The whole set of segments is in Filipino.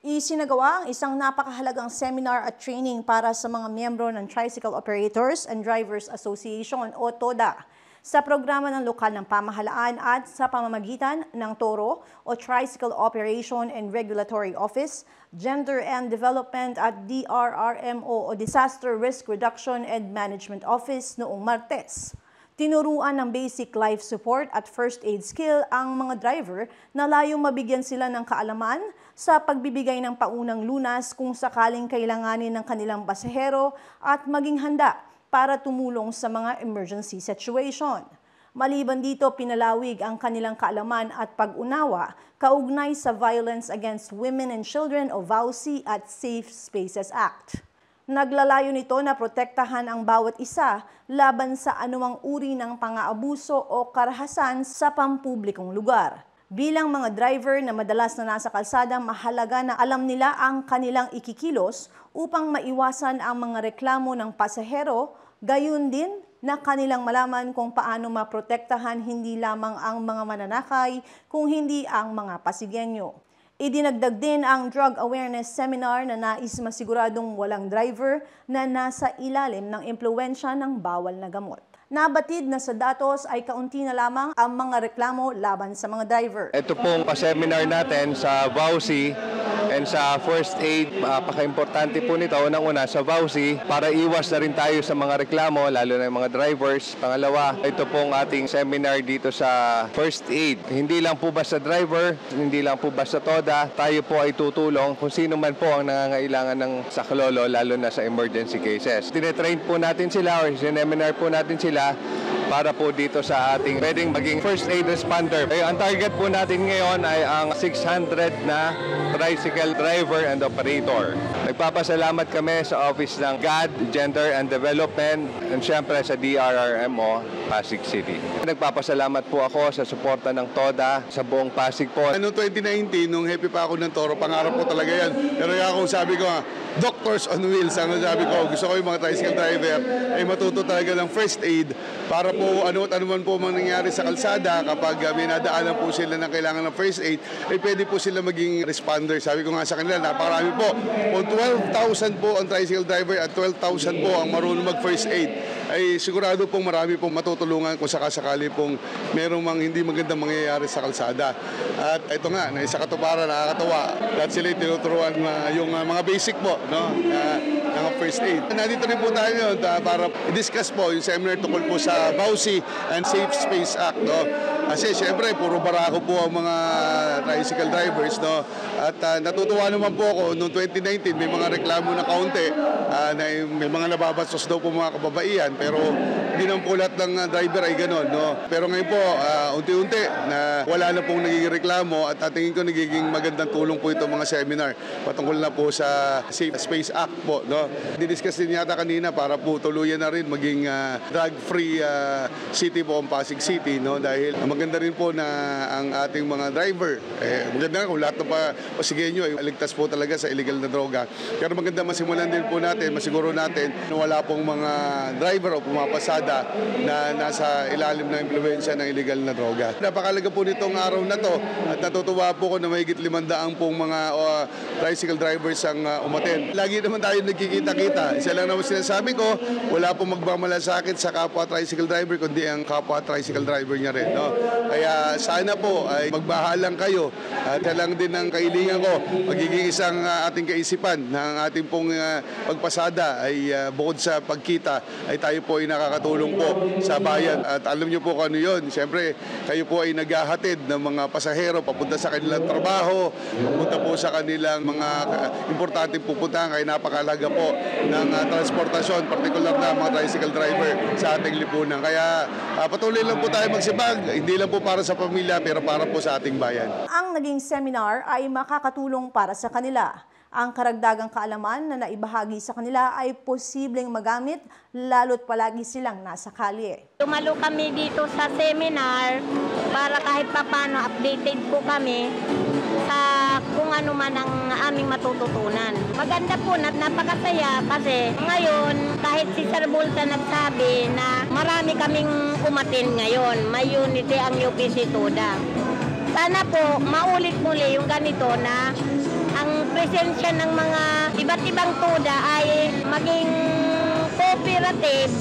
Isinagawa ang isang napakahalagang seminar at training para sa mga miyembro ng Tricycle Operators and Drivers Association o TODA sa programa ng lokal ng pamahalaan at sa pamamagitan ng TORO o Tricycle Operation and Regulatory Office, Gender and Development at DRRMO o Disaster Risk Reduction and Management Office noong Martes. Tinuruan ng basic life support at first aid skill ang mga driver na layong mabigyan sila ng kaalaman sa pagbibigay ng paunang lunas kung sakaling kailanganin ng kanilang pasahero at maging handa para tumulong sa mga emergency situation. Maliban dito, pinalawig ang kanilang kaalaman at pag-unawa kaugnay sa Violence Against Women and Children o VAUSI at Safe Spaces Act. Naglalayo nito na protektahan ang bawat isa laban sa anumang uri ng pang-aabuso o karahasan sa pampublikong lugar. Bilang mga driver na madalas na nasa kalsada, mahalaga na alam nila ang kanilang ikikilos upang maiwasan ang mga reklamo ng pasahero, gayon din na kanilang malaman kung paano maprotektahan hindi lamang ang mga mananakay, kung hindi ang mga Pasigueño. Idinagdag din ang drug awareness seminar na nais masiguradong walang driver na nasa ilalim ng impluwensya ng bawal na gamot. Nabatid na sa datos ay kaunti na lamang ang mga reklamo laban sa mga driver. Ito pong pa-seminar natin sa VAUSI and sa first aid, napaka-importante po nito. Unang-una sa VAUSI para iwas na rin tayo sa mga reklamo, lalo na yung mga drivers. Pangalawa, ito pong ating seminar dito sa first aid. Hindi lang po basta driver, hindi lang po basta TODA, tayo po ay tutulong kung sino man po ang nangangailangan ng saklolo, lalo na sa emergency cases. Tinetrain po natin sila or seminar po natin sila para po dito sa ating pwedeng maging first aid responder. Ang target po natin ngayon ay ang 600 na tricycle driver and operator. Nagpapasalamat kami sa Office ng GAD, Gender and Development, and syempre sa DRRMO, Pasig City. Nagpapasalamat po ako sa suporta ng TODA sa buong Pasig po. Noong 2019, nung happy pa ako ng Toro, pangarap ko talaga yan. Pero kung sabi ko doctors on wheels, ang sabi ko, gusto ko yung mga tricycle driver ay matuto talaga ng first aid para po ano man po mangyayari sa kalsada kapag may nadaanan po sila na kailangan ng first aid, ay pwede po sila maging responder. Sabi ko nga sa kanila, napakarami po. Kung 12,000 po ang tricycle driver at 12,000 po ang marunong mag first aid, ay sigurado pong marami pong matutulungan kung sakasakali pong merong hindi magandang mangyayari sa kalsada. At ito nga, na isa katuparan, nakakatawa. At sila tinuturuan yung mga basic po, no, ng first aid. Nandito rin po tayo yun para i-discuss po yung seminar tungkol po sa VAUSI and Safe Space Act. No? Kasi siyempre, puro barako po ang mga tricycle drivers. No? At natutuwa naman po ako, noong 2019, may mga reklamo na kaunti na may mga nababastos daw po mga kababaihan. Pero hindi naman po lahat ng driver ay gano'n. No? Pero ngayon po, unti-unti, na wala na pong nagiging reklamo at tingin ko nagiging magandang tulong po ito mga seminar patungkol na po sa Safe Space Act po. No? Didiscuss din yata kanina para po tuluyan na rin maging drug-free city po ang Pasig City. No? Dahil maganda rin po na ang ating mga driver, maganda kung lahat ng Pasigueño ay ligtas po talaga sa illegal na droga. Pero maganda masimulan din po natin, masiguro natin na wala pong mga driver o pumapasada na nasa ilalim ng impluwensya ng illegal na droga. Napakalaga po nitong araw na to at natutuwa po ko na mahigit 500 pong mga tricycle drivers ang umaten. Lagi naman tayo nagkikita-kita. Isa lang naman sinasabi ko, wala pong magmamalasakit sa kapwa tricycle driver kundi ang kapwa tricycle driver niya rin. No? Kaya sana po ay magbahalang kayo at lang din ang kailingan ko, magiging isang ating kaisipan ng ating pong pagpasada ay bukod sa pagkita ay tayo po ay nakakatulong po sa bayan. At alam niyo po kung ano yun. Siyempre, kayo po ay naghahatid ng mga pasahero papunta sa kanilang trabaho, papunta po sa kanilang mga importanteng pupuntahan. Kaya napakalaga po ng transportasyon, partikular na mga tricycle driver sa ating lipunan. Kaya patuloy lang po tayo magsibag, hindi lang po para sa pamilya, pero para po sa ating bayan. Ang naging seminar ay makakatulong para sa kanila. Ang karagdagang kaalaman na naibahagi sa kanila ay posibleng magamit lalo't palagi silang nasa kalye. Tumalo kami dito sa seminar para kahit papano updated po kami sa kung ano man ang aming matututunan. Maganda po at napakasaya kasi ngayon kahit si Sir Bulta nagsabi na marami kaming umatin ngayon, may unity ang UPC TODA. Sana po maulit muli yung ganito na ang presensya ng mga iba't ibang TODA ay maging cooperative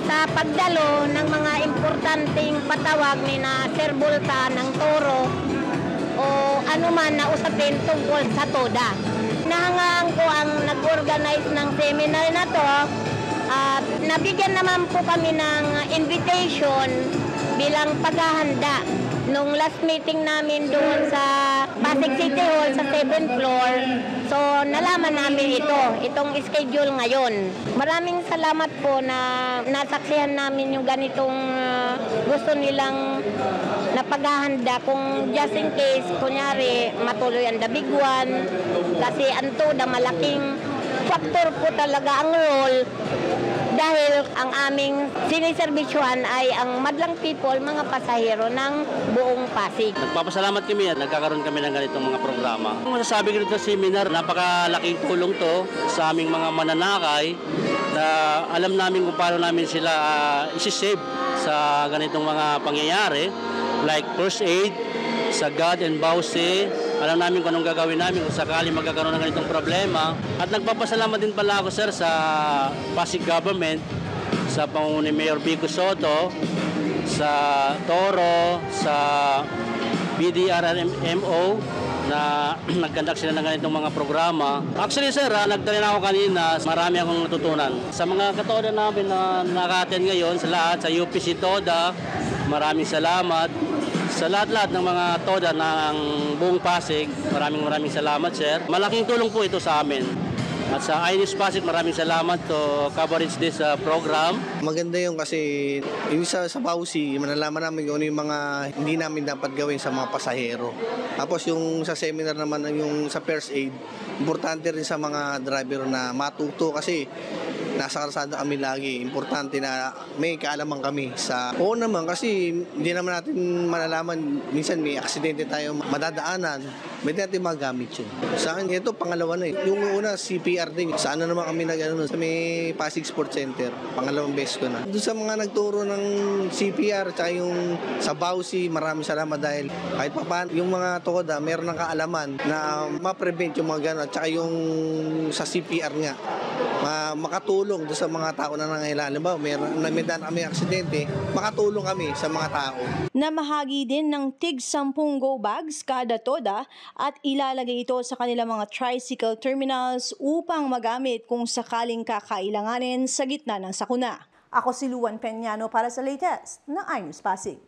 sa pagdalo ng mga importanteng patawag ni na Sir Bulta ng Toro o anuman na usapin tungkol sa TODA. Nahangaan ko ang nag-organize ng seminar na to at nabigyan naman po kami ng invitation bilang paghahanda nung last meeting namin doon sa Pasig City Hall sa 7th floor. So nalaman namin itong schedule ngayon. Maraming salamat po na nasaksihan namin yung ganitong gusto nilang napaghahanda kung just in case, kunyari matuloy ang The Big One. Kasi ang TODA malaking factor po talaga ang role dahil ang aming siniservisyohan ay ang madlang people, mga pasahero ng buong Pasig. Nagpapasalamat kami at nagkakaroon kami ng ganitong mga programa. Ang masasabi ko dito sa seminar, napakalaking tulong to sa aming mga mananakay na alam namin kung paano namin sila isi-save sa ganitong mga pangyayari like first aid, sagad and bawsi. Alam namin kung anong gagawin namin kung sakali magkakaroon ng ganitong problema. At nagpapasalamat din pala ako, sir, sa Pasig Government, sa pangunguna ni Mayor Vico Soto, sa Toro, sa BDRMO na nag-conduct sila ng ganitong mga programa. Actually, sir, nagtalin ako kanina, marami akong natutunan. Sa mga katoda namin na naka-attend ngayon, sa lahat, sa UPC TODA, maraming salamat. Sa lahat-lahat ng mga TODA ng buong Pasig, maraming salamat, sir. Malaking tulong po ito sa amin. At sa iNews Pasig, maraming salamat to coverage this program. Maganda yung kasi yung sa Bausi, manalaman namin kung ano yung mga hindi namin dapat gawin sa mga pasahero. Tapos yung sa seminar naman, yung sa first aid, importante rin sa mga driver na matuto kasi nasa kalsada kami lagi. Importante na may kaalaman kami sa... Oo naman kasi hindi naman natin malalaman. Minsan may aksidente tayo madadaanan. Pwede natin magamit yun. Sa akin, ito pangalawa na eh. Yung una, CPR din. Saan na naman kami sa may Pasig Sports Center. Pangalawang beses ko na. Doon sa mga nagturo ng CPR tsaka yung sa Bausi, maraming salamat dahil kahit pa paano, yung mga TODA, meron ng kaalaman na ma-prevent yung mga gano'n. At tsaka yung sa CPR nga, makatulong doon sa mga tao na nangailangan. Halimbawa, may daan kami aksidente, makatulong kami sa mga tao. Namahagi din ng tig 10 go bags kada TODA at ilalagay ito sa kanilang mga tricycle terminals upang magamit kung sakaling kakailanganin sa gitna ng sakuna. Ako si Luan Peñano para sa latest ng iNews Pasig.